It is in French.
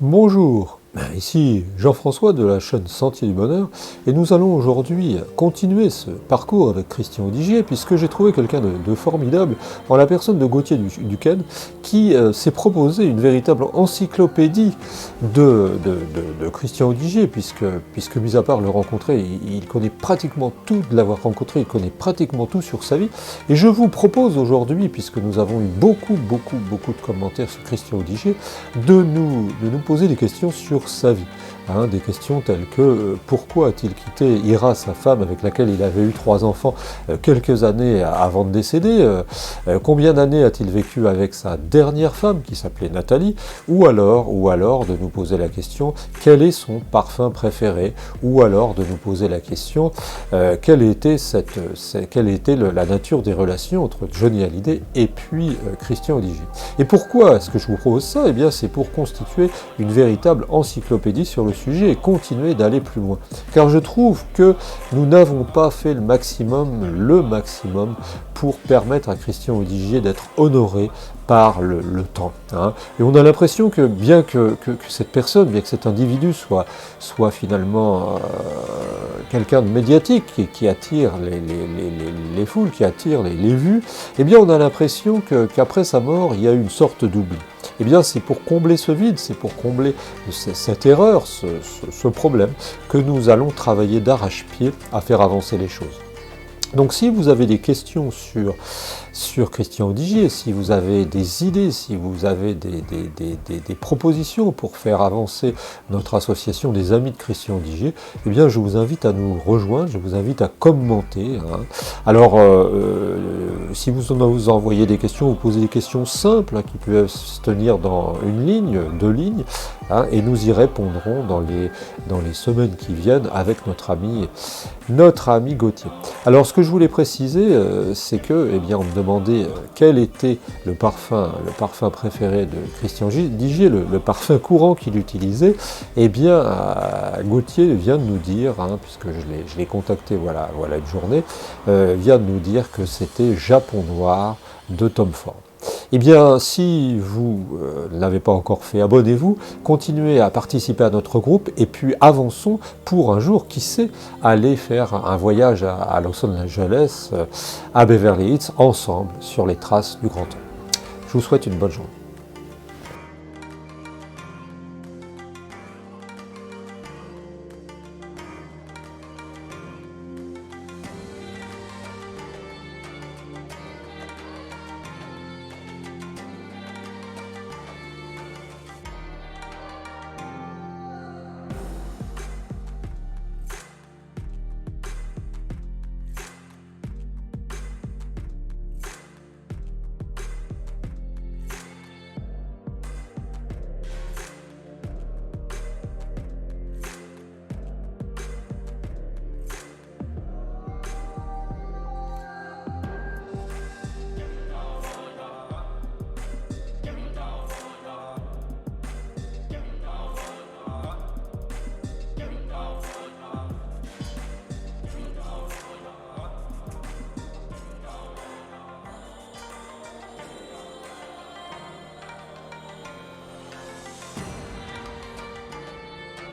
Bonjour, ici Jean-François de la chaîne Sentier du Bonheur et nous allons aujourd'hui continuer ce parcours avec Christian Odigier puisque j'ai trouvé quelqu'un de formidable en la personne de Gauthier Duquesne qui s'est proposé une véritable encyclopédie de Christian Odigier puisque mis à part le rencontrer, il connaît pratiquement tout, de l'avoir rencontré, il connaît pratiquement tout sur sa vie et je vous propose aujourd'hui, puisque nous avons eu beaucoup de commentaires sur Christian Odigier, de nous poser des questions sur sa vie. Des questions telles que pourquoi a-t-il quitté Ira, sa femme avec laquelle il avait eu 3 enfants quelques années avant de décéder, combien d'années a-t-il vécu avec sa dernière femme qui s'appelait Nathalie, ou alors de nous poser la question quel est son parfum préféré, ou alors de nous poser la question quelle était la nature des relations entre Johnny Hallyday et puis Christian Odigier. Et pourquoi est-ce que je vous propose ça? Eh bien c'est pour constituer une véritable encyclopédie sur le sujet et continuer d'aller plus loin. Car je trouve que nous n'avons pas fait le maximum pour permettre à Christian Odigier d'être honoré par le temps. Et on a l'impression que bien que cette personne, bien que cet individu soit finalement quelqu'un de médiatique qui attire les foules, qui attire les vues, eh bien on a l'impression qu'après sa mort, il y a une sorte d'oubli. Eh bien c'est pour combler ce vide, c'est pour combler cette erreur, ce problème, que nous allons travailler d'arrache-pied à faire avancer les choses. Donc si vous avez des questions sur Christian Odigier, si vous avez des idées, si vous avez des propositions pour faire avancer notre association des amis de Christian Odigier, eh bien je vous invite à nous rejoindre, je vous invite à commenter. Alors si vous envoyez des questions, vous posez des questions simples qui peuvent se tenir dans une ligne, 2 lignes, et nous y répondrons dans les semaines qui viennent avec notre ami Gauthier. Alors ce que je voulais préciser, c'est que, eh bien, on me demandait quel était le parfum préféré de Christian Odigier, le parfum courant qu'il utilisait. Eh bien, Gauthier vient de nous dire, puisque je l'ai contacté, voilà une journée, vient de nous dire que c'était Japon Noir de Tom Ford. Eh bien, si vous ne l'avez pas encore fait, abonnez-vous, continuez à participer à notre groupe et puis avançons pour un jour, qui sait, aller faire un voyage à Los Angeles, à Beverly Hills, ensemble, sur les traces du grand temps. Je vous souhaite une bonne journée.